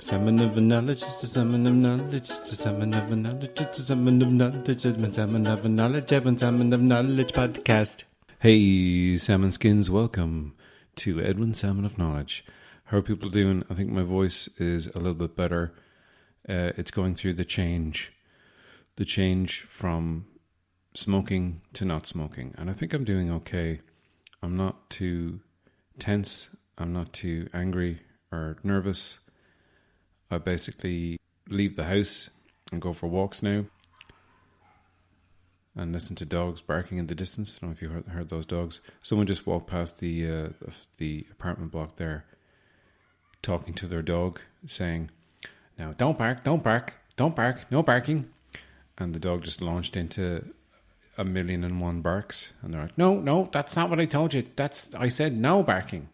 Salmon of knowledge, it's a salmon of knowledge, it's a salmon of knowledge, it's a salmon of knowledge, it's a salmon of knowledge, it's a salmon of knowledge podcast. Hey, salmon skins, welcome to Edwin Salmon of Knowledge. How are people doing? I think my voice is a little bit better. It's going through the change from smoking to not smoking, and I think I'm doing okay. I'm not too tense, I'm not too angry or nervous. I basically leave the house and go for walks now and listen to dogs barking in the distance. I don't know if you heard those dogs. Someone just walked past the apartment block there talking to their dog, saying, "Now don't bark, don't bark, don't bark, no barking." And the dog just launched into 1,000,001 barks, and they're like, no, that's not what I told you. I said no barking.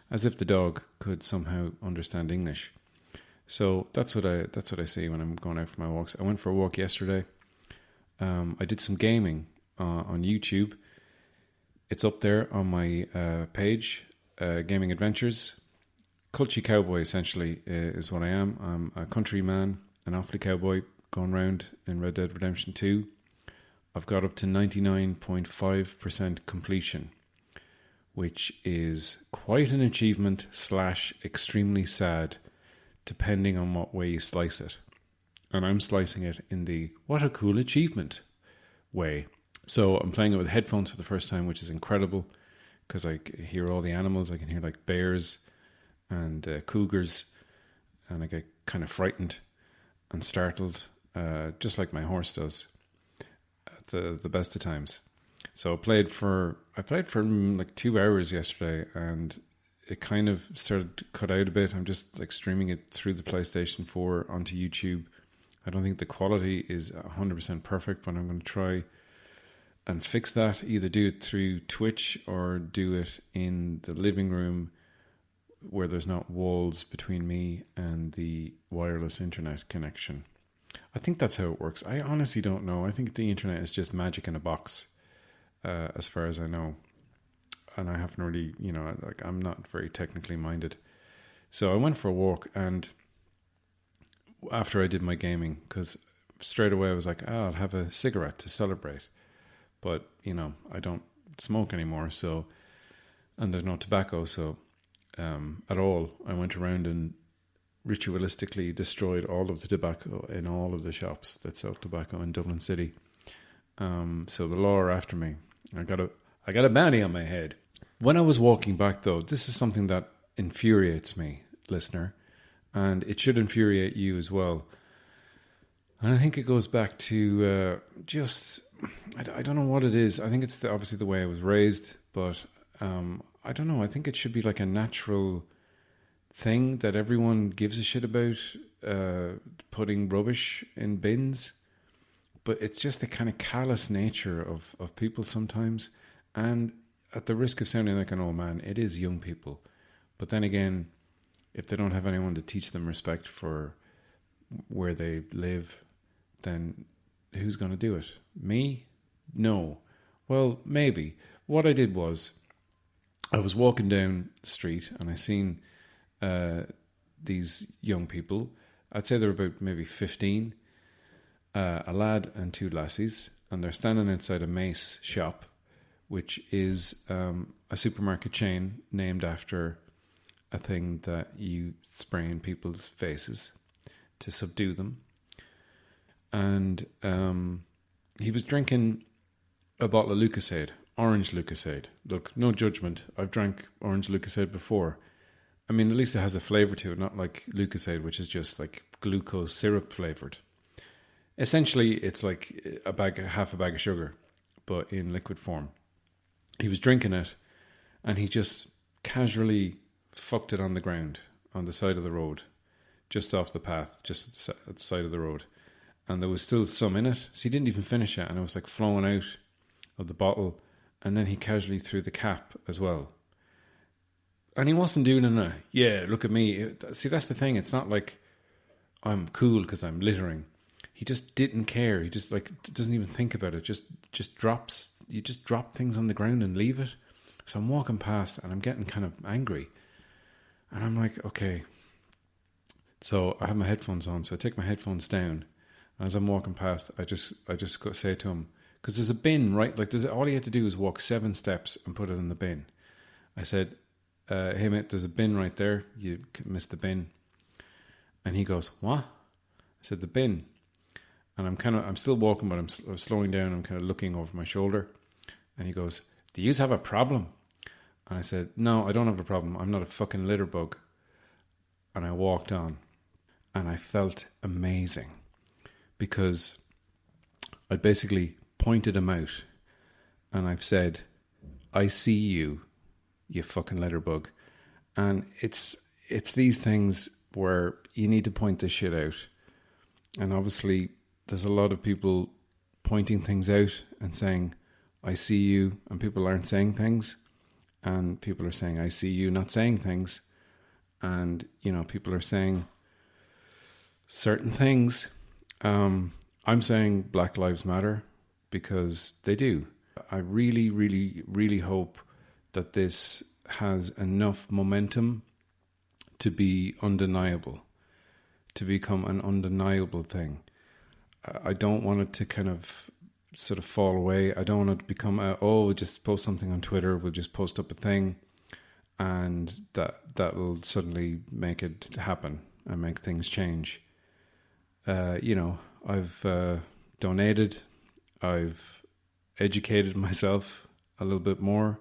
As if the dog could somehow understand English. So that's what I see when I'm going out for my walks. I went for a walk yesterday. I did some gaming on YouTube. It's up there on my page, Gaming Adventures. Culty cowboy, essentially, is what I am. I'm a country man, an awfully cowboy, going around in Red Dead Redemption 2. I've got up to 99.5% completion, which is quite an achievement / extremely sad, depending on what way you slice it. And I'm slicing it in the what a cool achievement way. So I'm playing it with headphones for the first time, which is incredible because I hear all the animals. I can hear like bears and cougars, and I get kind of frightened and startled, just like my horse does at the best of times. So I played for like 2 hours yesterday, and it kind of started to cut out a bit. I'm just like streaming it through the PlayStation 4 onto YouTube. I don't think the quality is 100% perfect, but I'm going to try and fix that. Either do it through Twitch or do it in the living room where there's not walls between me and the wireless internet connection. I think that's how it works. I honestly don't know. I think the internet is just magic in a box, as far as I know. And I haven't really, I'm not very technically minded. So I went for a walk, and after I did my gaming, because straight away I was like, I'll have a cigarette to celebrate. But, I don't smoke anymore, so, and there's no tobacco, so at all. I went around and ritualistically destroyed all of the tobacco in all of the shops that sell tobacco in Dublin City. So the law are after me. I got a bounty on my head. When I was walking back, though, this is something that infuriates me, listener, and it should infuriate you as well. And I think it goes back to I don't know what it is. I think it's obviously the way I was raised, but I don't know. I think it should be like a natural thing that everyone gives a shit about, putting rubbish in bins. But it's just the kind of callous nature of people sometimes. And at the risk of sounding like an old man, it is young people. But then again, if they don't have anyone to teach them respect for where they live, then who's going to do it? Me? No. Well, maybe. What I did was, I was walking down the street and I seen these young people. I'd say they're about maybe 15. A lad and 2 lassies, and they're standing outside a Mace shop, which is a supermarket chain named after a thing that you spray in people's faces to subdue them. And he was drinking a bottle of Lucozade, orange Lucozade. Look, no judgment. I've drank orange Lucozade before. I mean, at least it has a flavour to it, not like Lucozade, which is just like glucose syrup flavoured. Essentially, it's like half a bag of sugar, but in liquid form. He was drinking it, and he just casually fucked it on the ground, on the side of the road, just off the path, just at the side of the road. And there was still some in it, so he didn't even finish it, and it was like flowing out of the bottle, and then he casually threw the cap as well. And he wasn't doing it yeah, look at me. See, that's the thing. It's not like I'm cool because I'm littering. He just didn't care. He just doesn't even think about it. Just drops. You just drop things on the ground and leave it. So I'm walking past and I'm getting kind of angry. And I'm like, okay, So I have my headphones on, so I take my headphones down. And as I'm walking past, I just say to him, because there's a bin, right? Like, all he had to do was walk 7 steps and put it in the bin. I said, hey mate, there's a bin right there. You missed the bin. And he goes, what? I said, the bin. And I'm still walking, but I'm slowing down. I'm kind of looking over my shoulder. And he goes, do you have a problem? And I said, no, I don't have a problem. I'm not a fucking litter bug. And I walked on. And I felt amazing. Because I basically pointed him out. And I've said, I see you, you fucking litter bug. And it's these things where you need to point this shit out. And obviously, there's a lot of people pointing things out and saying, I see you, and people aren't saying things. And people are saying, I see you, not saying things. And, people are saying certain things. I'm saying Black Lives Matter because they do. I really, really, really hope that this has enough momentum to be undeniable, to become an undeniable thing. I don't want it to kind of sort of fall away. I don't want it to become, we'll just post something on Twitter, we'll just post up a thing, and that will suddenly make it happen and make things change. I've donated, I've educated myself a little bit more,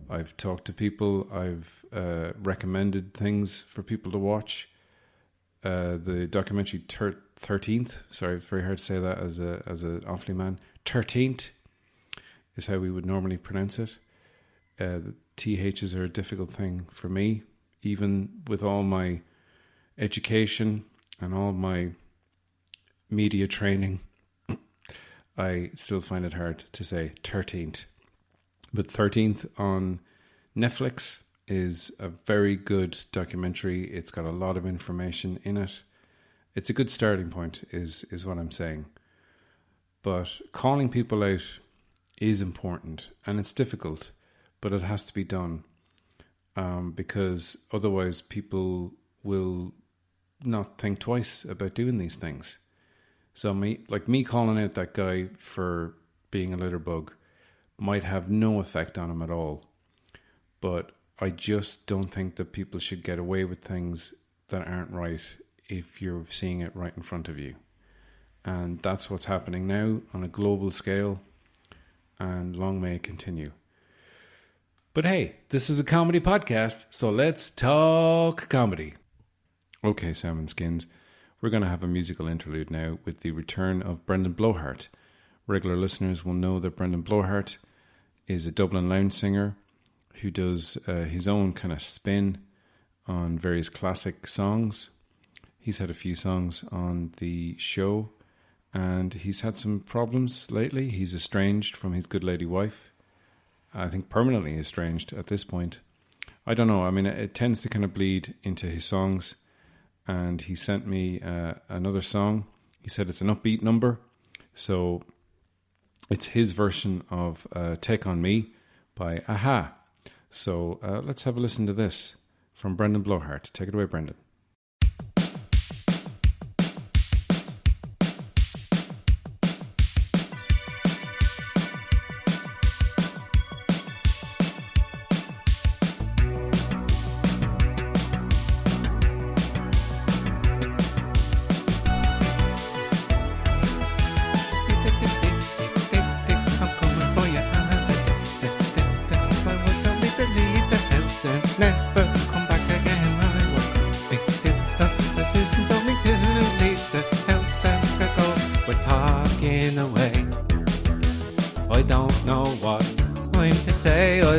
I've talked to people, I've recommended things for people to watch. The documentary 13th, sorry, it's very hard to say that as an Offaly man. 13th is how we would normally pronounce it. The THs are a difficult thing for me, even with all my education and all my media training. I still find it hard to say 13th. But 13th on Netflix is a very good documentary. It's got a lot of information in it. It's a good starting point, is what I'm saying. But calling people out is important, and it's difficult, but it has to be done, because otherwise people will not think twice about doing these things. So me calling out that guy for being a litter bug might have no effect on him at all. But I just don't think that people should get away with things that aren't right if you're seeing it right in front of you. And that's what's happening now on a global scale, and long may it continue. But hey, this is a comedy podcast, so let's talk comedy. Okay, Salmon Skins, we're going to have a musical interlude now with the return of Brendan Blowhard. Regular listeners will know that Brendan Blowhard is a Dublin lounge singer who does his own kind of spin on various classic songs. He's had a few songs on the show, and he's had some problems lately. He's estranged from his good lady wife. I think permanently estranged at this point. I don't know. I mean, it tends to kind of bleed into his songs. And he sent me another song. He said it's an upbeat number. So it's his version of Take On Me by Aha. So let's have a listen to this from Brendan Blowhard. Take it away, Brendan.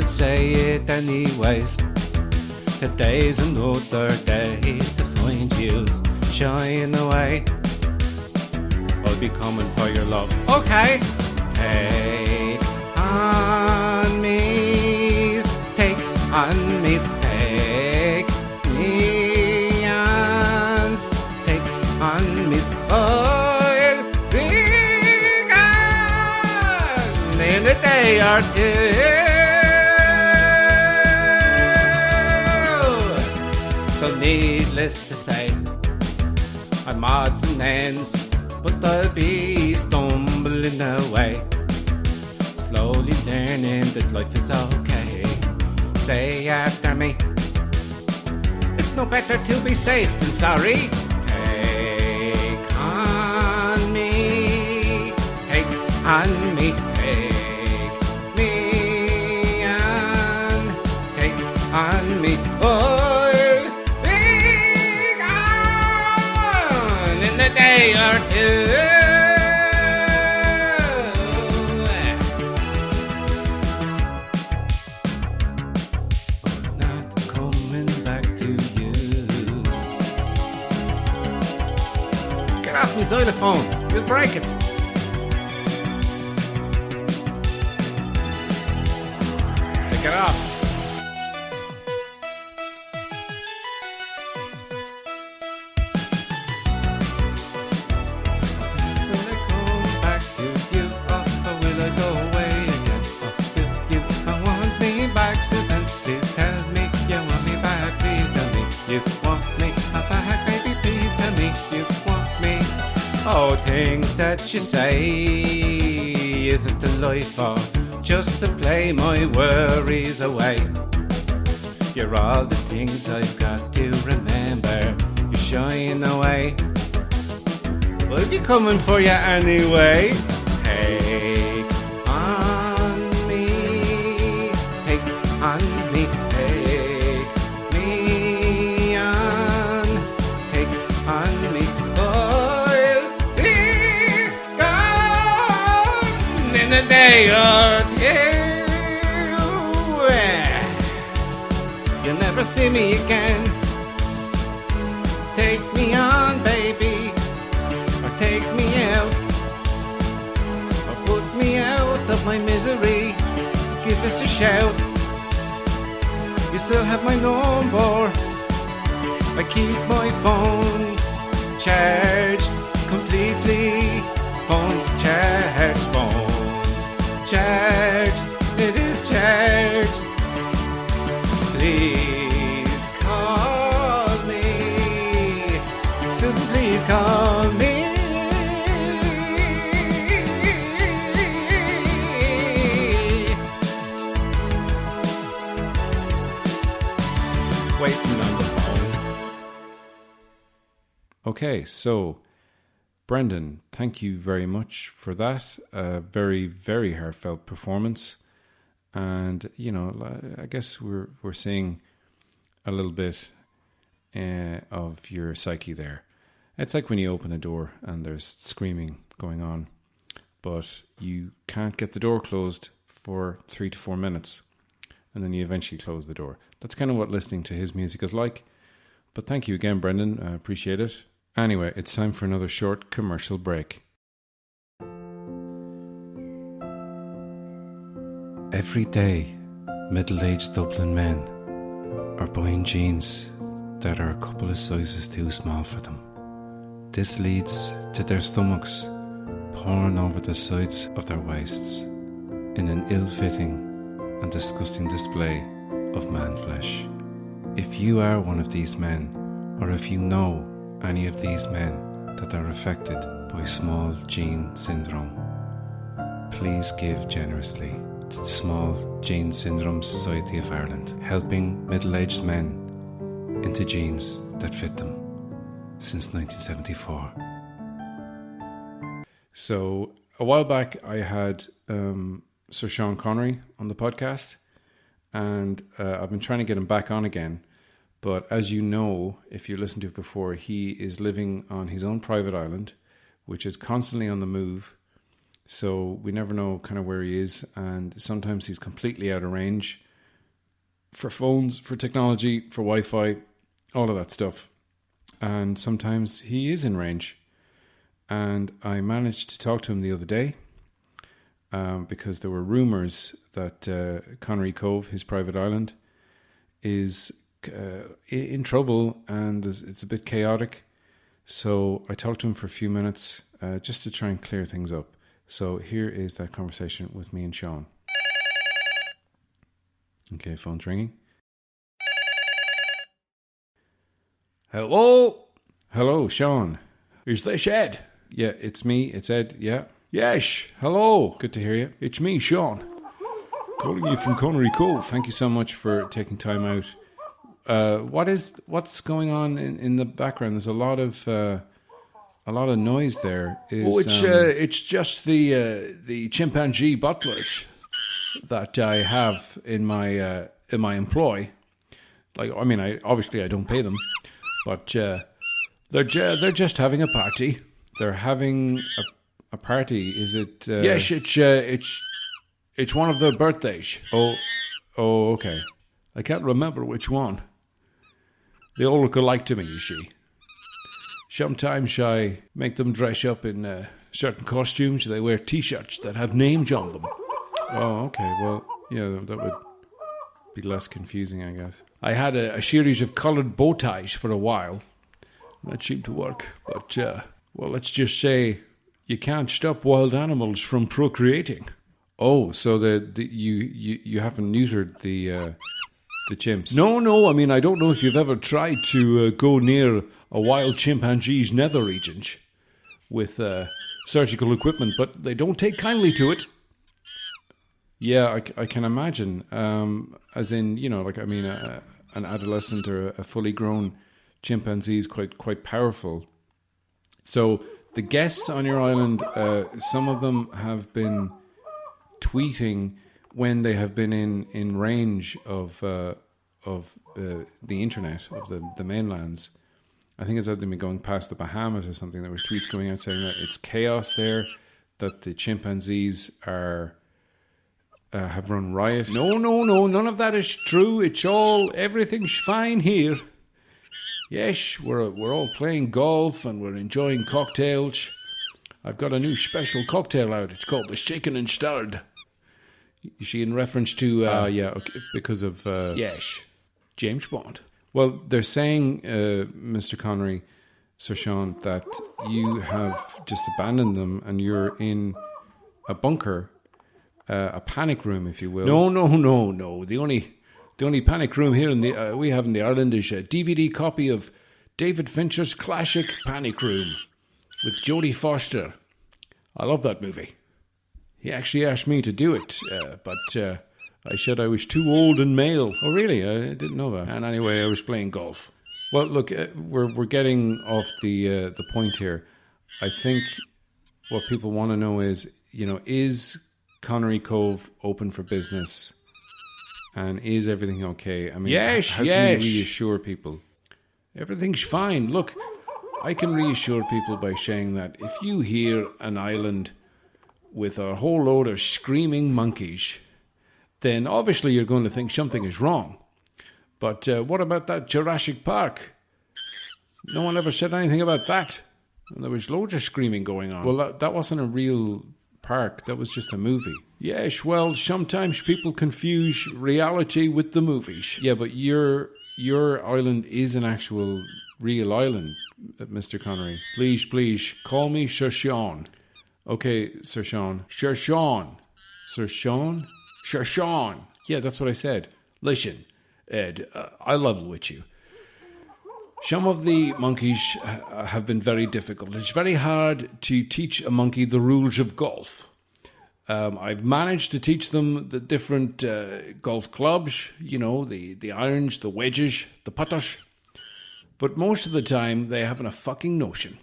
Say it anyways. Today's another day to find yous shying away. I'll be coming for your love. Okay. Take on me, take on me, take me on, take on me. I'll be gone in a day or two. So needless to say, I'm odds and ends, but I'll be stumbling away, slowly learning that life is okay. Say after me, it's no better to be safe than sorry. Take on me, take on me, take me on, take on me. I'll be gone in a day or two. Off my xylophone, you'll break it. Take it off. Will I come back to you, or will I go away again? Oh, will you? I want me back, Susan. Please tell me you want me back. Please tell me you want me back, baby. Please tell me you want me. Oh, things that you say, is it the life or just to play my worries away? You're all the things I've got to remember. You shine away, I'll be coming for you anyway. Take on me, take on me, take me on, take on me. In a day or two, you'll never see me again. Take me on, baby, or take me out, or put me out of my misery. Give us a shout. You still have my number. I keep my phone charged completely. Phone's charged, phone's charged, it is charged. Please call me, Susan, please call me. Waiting on the phone. Okay, so Brendan, thank you very much for that. Very, very heartfelt performance. And, you know, I guess we're seeing a little bit of your psyche there. It's like when you open a door and there's screaming going on, but you can't get the door closed for 3 to 4 minutes, and then you eventually close the door. That's kind of what listening to his music is like. But thank you again, Brendan. I appreciate it. Anyway, it's time for another short commercial break. Every day, middle-aged Dublin men are buying jeans that are a couple of sizes too small for them. This leads to their stomachs pouring over the sides of their waists in an ill-fitting and disgusting display of man flesh. If you are one of these men, or if you know any of these men that are affected by small jean syndrome, please give generously to the Small Jean Syndrome Society of Ireland, helping middle-aged men into jeans that fit them since 1974. So a while back I had Sir Sean Connery on the podcast, and I've been trying to get him back on again. But as you know, if you listened to it before, he is living on his own private island, which is constantly on the move. So we never know kind of where he is. And sometimes he's completely out of range for phones, for technology, for Wi-Fi, all of that stuff. And sometimes he is in range. And I managed to talk to him the other day because there were rumours that Connery Cove, his private island, is in trouble and it's a bit chaotic. So I talked to him for a few minutes just to try and clear things up. So here is that conversation with me and Sean. Okay, phone's ringing. Hello? Hello, Sean. Is this Ed? Yeah, it's me. It's Ed. Yeah. Yes. Hello. Good to hear you. It's me, Sean. Calling you from Connery Cove. Thank you so much for taking time out. What's going on in the background? There's a lot of noise there. It's just the chimpanzee butlers that I have in my employ. Like, I mean, I don't pay them, but they're just having a party. They're having a party. Is it? Yes, it's one of their birthdays. Oh, okay. I can't remember which one. They all look alike to me, you see. Sometimes I make them dress up in certain costumes. They wear T-shirts that have names on them. Oh, okay. Well, yeah, that would be less confusing, I guess. I had a series of coloured bow ties for a while. That seemed to work. But, well, let's just say you can't stop wild animals from procreating. Oh, so you haven't neutered the chimps? No. I mean, I don't know if you've ever tried to go near a wild chimpanzee's nether regions with surgical equipment, but they don't take kindly to it. Yeah, I can imagine. As in, like, I mean, an adolescent or a fully grown chimpanzee is quite powerful. So the guests on your island, some of them have been tweeting when they have been in range of the internet, of the mainlands. I think it's that they've been going past the Bahamas or something. There was tweets going out saying that it's chaos there, that the chimpanzees have run riot. No, none of that is true. Everything's fine here. Yes, we're all playing golf and we're enjoying cocktails. I've got a new special cocktail out. It's called the Shaken and Stirred. You see, in reference to... okay, because of... yes, James Bond. Well, they're saying, Mr. Connery, Sir Sean, that you have just abandoned them and you're in a bunker, a panic room, if you will. No. The only panic room here we have in the island is a DVD copy of David Fincher's classic Panic Room with Jodie Foster. I love that movie. He actually asked me to do it, but I said I was too old and male. Oh, really? I didn't know that. And anyway, I was playing golf. Well, look, we're getting off the point here. I think what people want to know is, is Connery Cove open for business? And is everything okay? I mean, how can you reassure people? Everything's fine. Look, I can reassure people by saying that if you hear an island with a whole load of screaming monkeys, then obviously you're going to think something is wrong. But what about that Jurassic Park? No one ever said anything about that. And there was loads of screaming going on. Well, that wasn't a real park. That was just a movie. Yes, well, sometimes people confuse reality with the movies. Yeah, but your island is an actual real island, Mr. Connery. Please, call me Sir Sean. Okay, Sir Sean. Sir Sean. Sir Sean? Sir Sean. Yeah, that's what I said. Listen, Ed, I level with you. Some of the monkeys have been very difficult. It's very hard to teach a monkey the rules of golf. I've managed to teach them the different golf clubs, the irons, the wedges, the putters. But most of the time, they haven't a fucking notion.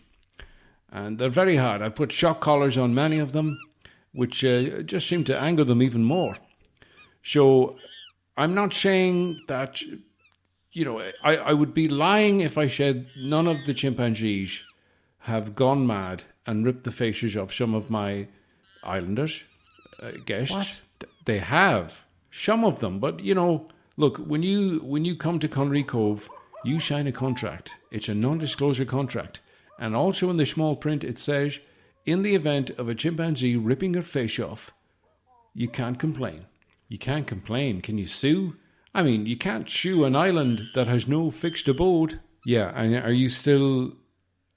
And they're very hard. I put shock collars on many of them, which just seem to anger them even more. So I'm not saying that, I would be lying if I said none of the chimpanzees have gone mad and ripped the faces off some of my islanders, guests. What? They have. Some of them. But, look, when you come to Connery Cove, you sign a contract. It's a non-disclosure contract. And also in the small print it says, in the event of a chimpanzee ripping your face off, you can't complain. You can't complain. Can you sue? I mean, you can't sue an island that has no fixed abode. Yeah, and are you still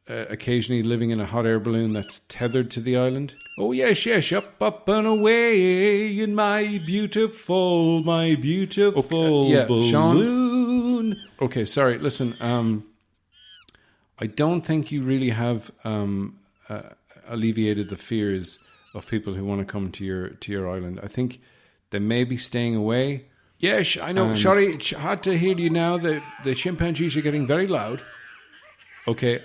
occasionally living in a hot air balloon that's tethered to the island? Oh, yes, up and away in my beautiful balloon. Sean? Okay, sorry, listen, I don't think you really have alleviated the fears of people who want to come to your island. I think they may be staying away. Yes, I know. Sorry, it's hard to hear you now. The chimpanzees are getting very loud. Okay,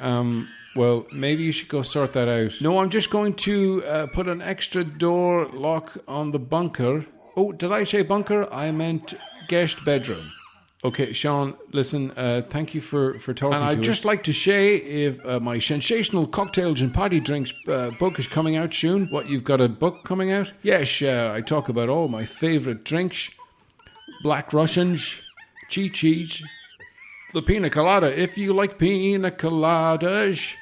well, maybe you should go sort that out. No, I'm just going to put an extra door lock on the bunker. Oh, did I say bunker? I meant guest bedroom. Okay, Sean, listen, thank you for talking to us. And I'd just like to say, if my sensational cocktails and party drinks book is coming out soon. What, you've got a book coming out? Yes, I talk about all my favourite drinks. Black Russians, chi-chis, the pina colada, if you like pina coladas.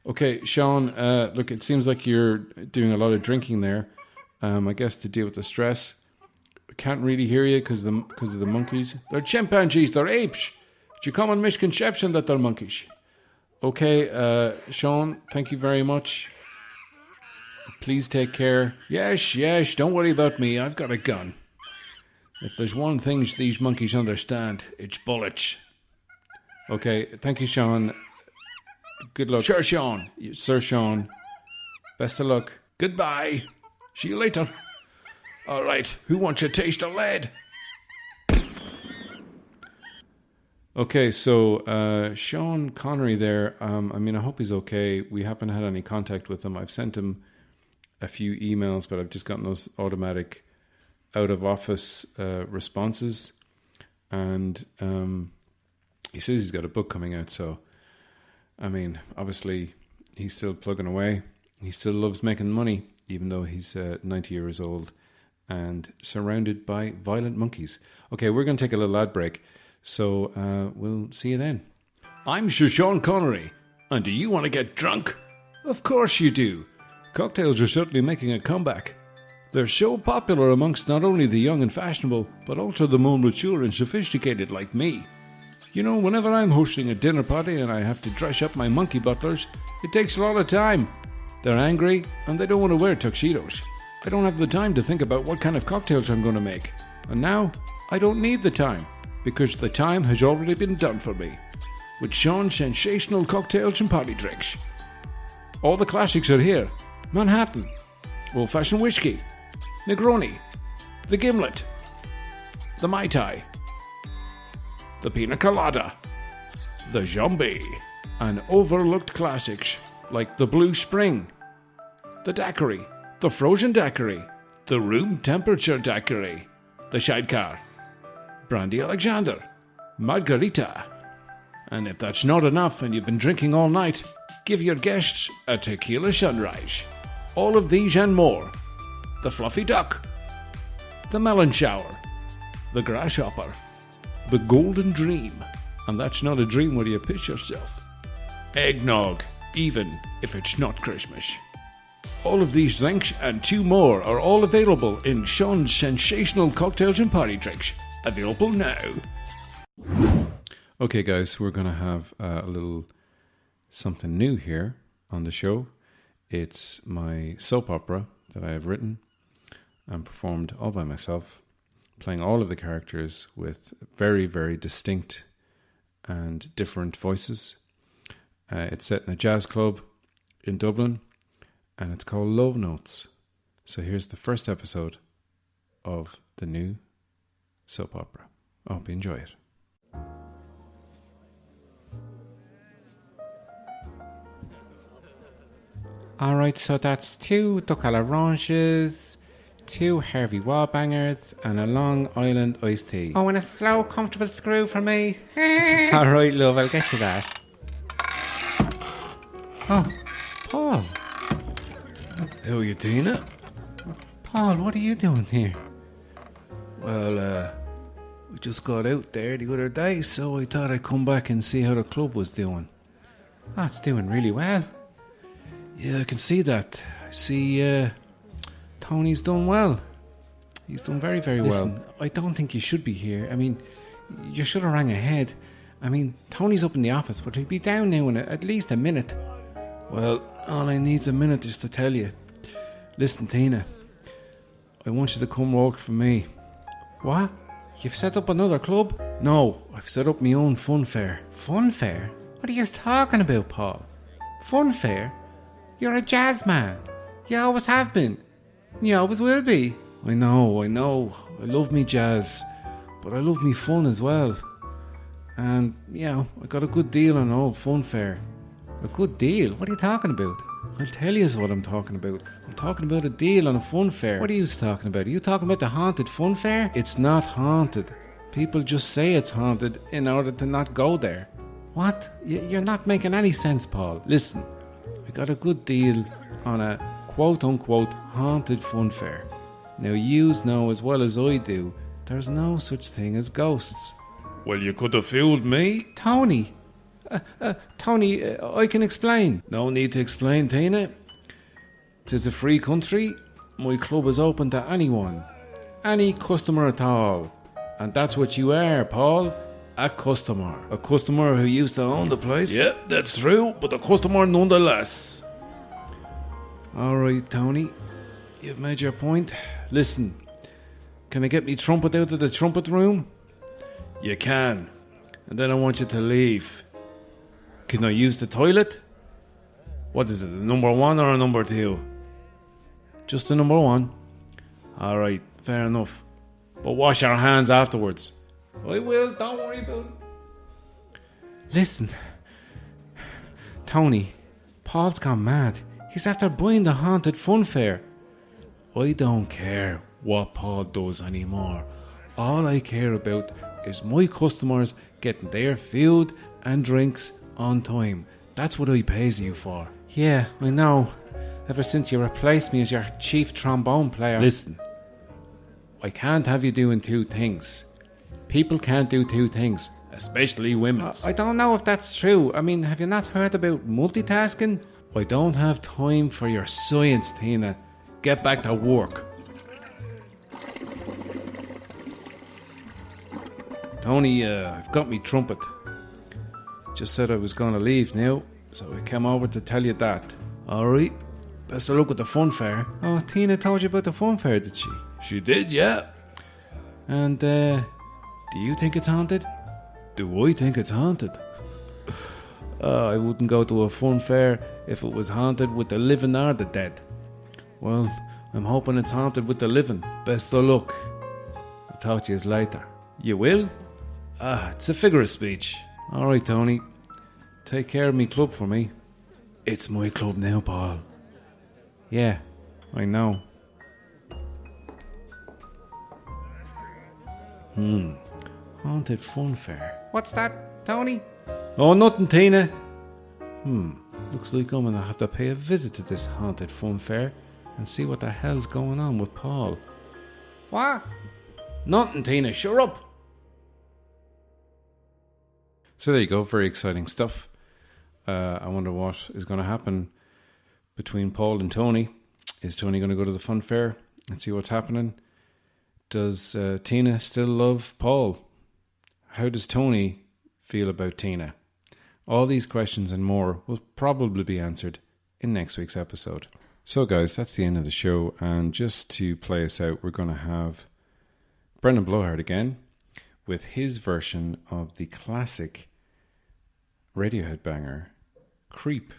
Okay, Sean, look, it seems like you're doing a lot of drinking there. I guess to deal with the stress. Can't really hear you because of the monkeys. They're chimpanzees, they're apes. It's a common misconception that they're monkeys. Okay, Sean, thank you very much. Please take care. Yes, don't worry about me. I've got a gun. If there's one thing these monkeys understand, it's bullets. Okay, thank you, Sean. Good luck. Sir Sean. Best of luck. Goodbye. See you later. All right, who wants a taste of lead? Okay, so Sean Connery there, I hope he's okay. We haven't had any contact with him. I've sent him a few emails, but I've just gotten those automatic out-of-office responses. And he says he's got a book coming out, so, obviously, he's still plugging away. He still loves making money, even though he's 90 years old and surrounded by violent monkeys. Okay, we're going to take a little ad break, so we'll see you then. I'm Sir Sean Connery, and do you want to get drunk? Of course you do. Cocktails are certainly making a comeback. They're so popular amongst not only the young and fashionable, but also the more mature and sophisticated like me. You know, whenever I'm hosting a dinner party and I have to dress up my monkey butlers, it takes a lot of time. They're angry, and they don't want to wear tuxedos. I don't have the time to think about what kind of cocktails I'm going to make. And now, I don't need the time, because the time has already been done for me. With Sean's sensational cocktails and party drinks. All the classics are here. Manhattan, old-fashioned whiskey, Negroni, the Gimlet, the Mai Tai, the Pina Colada, the Zombie, and overlooked classics like the Blue Spring, the Daiquiri, the Frozen Daiquiri, the Room Temperature Daiquiri, the Sidecar, Brandy Alexander, Margarita. And if that's not enough and you've been drinking all night, give your guests a tequila sunrise. All of these and more. The Fluffy Duck, the Melon Shower, the Grasshopper, the Golden Dream, and that's not a dream where you piss yourself. Eggnog, even if it's not Christmas. All of these drinks and two more are all available in Sean's sensational cocktails and party drinks. Available now. Okay, guys, we're going to have a little something new here on the show. It's my soap opera that I have written and performed all by myself, playing all of the characters with very, very distinct and different voices. It's set in a jazz club in Dublin, and it's called Love Notes. So here's the first episode of the new soap opera. I hope you enjoy it. Alright, so that's 2 Ducal Oranges, 2 Harvey Wallbangers, and a Long Island iced tea. Oh, and a slow, comfortable screw for me. Alright, love, I'll get you that. Oh, Paul. How are you, Tina? Paul, what are you doing here? Well, we just got out there the other day, so I thought I'd come back and see how the club was doing. Oh, it's doing really well. Yeah, I can see that. I see Tony's done well. He's done very, very well. I don't think you should be here. I mean, you should have rang ahead. I mean, Tony's up in the office, but he'll be down now in at least a minute. Well, all I need's a minute just to tell you. Listen, Tina, I want you to come work for me. What? You've set up another club? No, I've set up my own fun fair. Fun fair? What are you talking about, Paul? Funfair? You're a jazz man. You always have been. You always will be. I know. I love me jazz, but I love me fun as well. And, I got a good deal on old Funfair. A good deal? What are you talking about? I'll tell you what I'm talking about. I'm talking about a deal on a Funfair. What are you talking about? Are you talking about the haunted Funfair? It's not haunted. People just say it's haunted in order to not go there. What? You're not making any sense, Paul. Listen, I got a good deal on a quote-unquote haunted Funfair. Now, yous know as well as I do, there's no such thing as ghosts. Well, you could have fooled me. Tony, I can explain. No need to explain, Tina. 'Tis a free country. My club is open to anyone. Any customer at all. And that's what you are, Paul. A customer. A customer who used to own the place. Yeah, that's true, but a customer nonetheless. Alright, Tony. You've made your point. Listen, can I get me trumpet out of the trumpet room? You can. And then I want you to leave. Can I use the toilet? What is it, a number 1 or a number 2? Just a number 1. Alright, fair enough. But wash your hands afterwards. I will, don't worry about it. Listen, Tony, Paul's gone mad. He's after buying the haunted Funfair. I don't care what Paul does anymore. All I care about is my customers getting their food and drinks on time. That's what I pays you for. Yeah, I know. Ever since you replaced me as your chief trombone player. Listen, I can't have you doing 2 things. People can't do 2 things, especially women. I don't know if that's true. I mean, have you not heard about multitasking? I don't have time for your science, Tina. Get back to work. Tony, I've got me trumpet. Just said I was going to leave now, so I came over to tell you that. Alright, best of luck with the Funfair. Oh, Tina told you about the Funfair, did she? She did, yeah. And, do you think it's haunted? Do I think it's haunted? I wouldn't go to a Funfair if it was haunted with the living or the dead. Well, I'm hoping it's haunted with the living. Best of luck. I'll talk to you later. You will? It's a figure of speech. Alright, Tony. Take care of me club for me. It's my club now, Paul. Yeah, I know. Haunted Funfair. What's that, Tony? Oh, nothing, Tina. Looks like I'm gonna have to pay a visit to this haunted Funfair and see what the hell's going on with Paul. What? Nothing, Tina. Shut up. So there you go. Very exciting stuff. I wonder what is going to happen between Paul and Tony. Is Tony going to go to the Funfair and see what's happening? Does Tina still love Paul? How does Tony feel about Tina? All these questions and more will probably be answered in next week's episode. So guys, that's the end of the show. And just to play us out, we're going to have Brendan Blowhard again with his version of the classic Radiohead banger, Creep.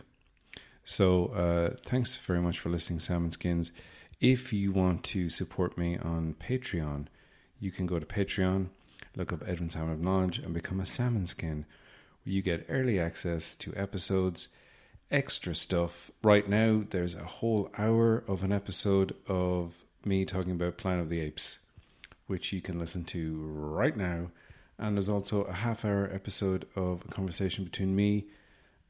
So thanks very much for listening, Salmon Skins. If you want to support me on Patreon, you can go to Patreon, look up Edwin Salmon of Knowledge and become a Salmon Skin, where you get early access to episodes, extra stuff. Right now, there's a whole hour of an episode of me talking about Planet of the Apes, which you can listen to right now. And there's also a half-hour episode of a conversation between me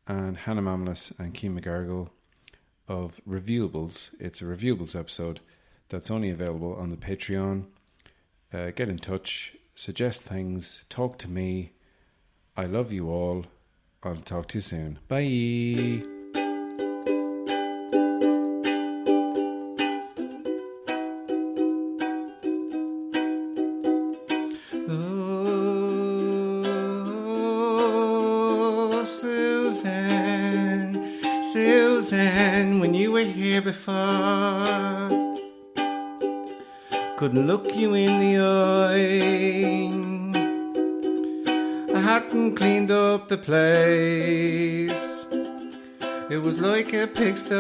and Hannah Mamlis and Keane McGargle of Reviewables. It's a Reviewables episode that's only available on the Patreon. Get in touch, suggest things, talk to me. I love you all. I'll talk to you soon. Bye. Susan, when you were here before, couldn't look you in the eye. I hadn't cleaned up the place. It was like a pigsty.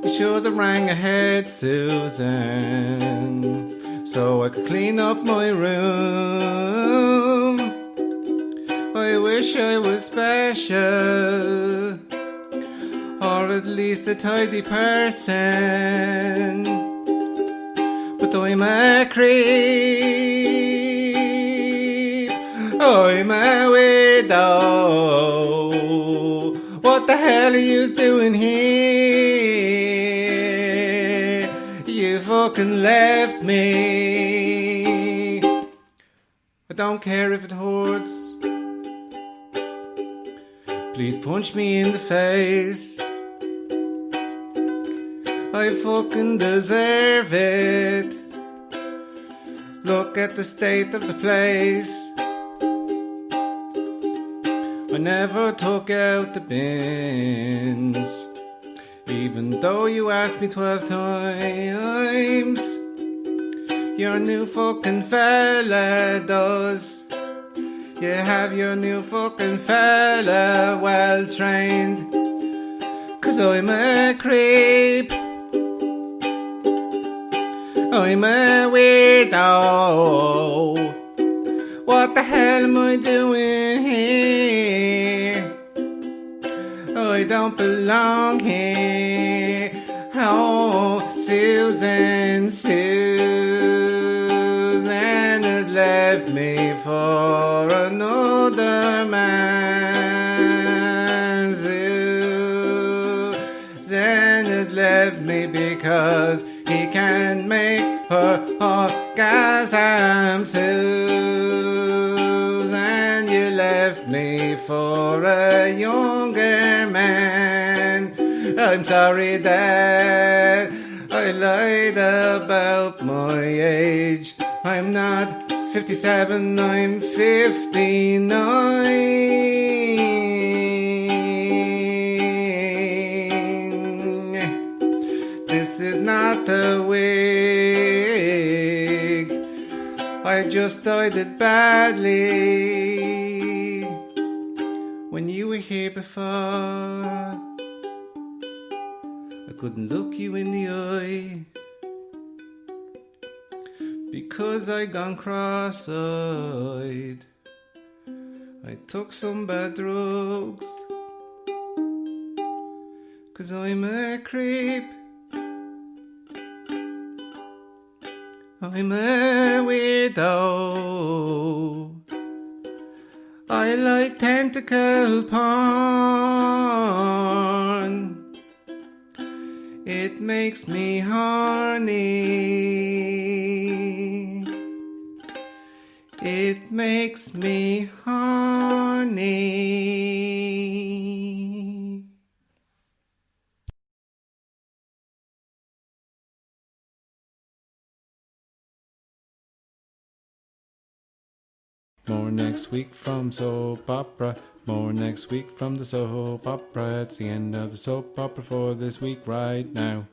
You should have rang ahead, Susan, so I could clean up my room. I wish I was special, or at least a tidy person, but I'm a creep, I'm a weirdo. What the hell are you doing here? You fucking left me. I don't care if it hurts. Please punch me in the face. I fucking deserve it. Look at the state of the place. I never took out the bins, even though you asked me 12 times. Your new fucking fella does. You have your new fucking fella well trained. 'Cause I'm a creep, I'm a weirdo. What the hell am I doing here? I don't belong here. Oh, Susan has left me for another man. Susan has left me because he can't make her orgasm. Susan, you left me for a younger man. I'm sorry that I lied about my age. I'm not 57, I'm 59. This is not a wig, I just dyed it badly when you were here before. I couldn't look you in the eye because I gone cross-eyed. I took some bad drugs 'cause I'm a creep, I'm a weirdo. I like tentacle porn. It makes me horny. It makes me horny. More next week from soap opera. More next week from the soap opera. It's the end of the soap opera for this week right now.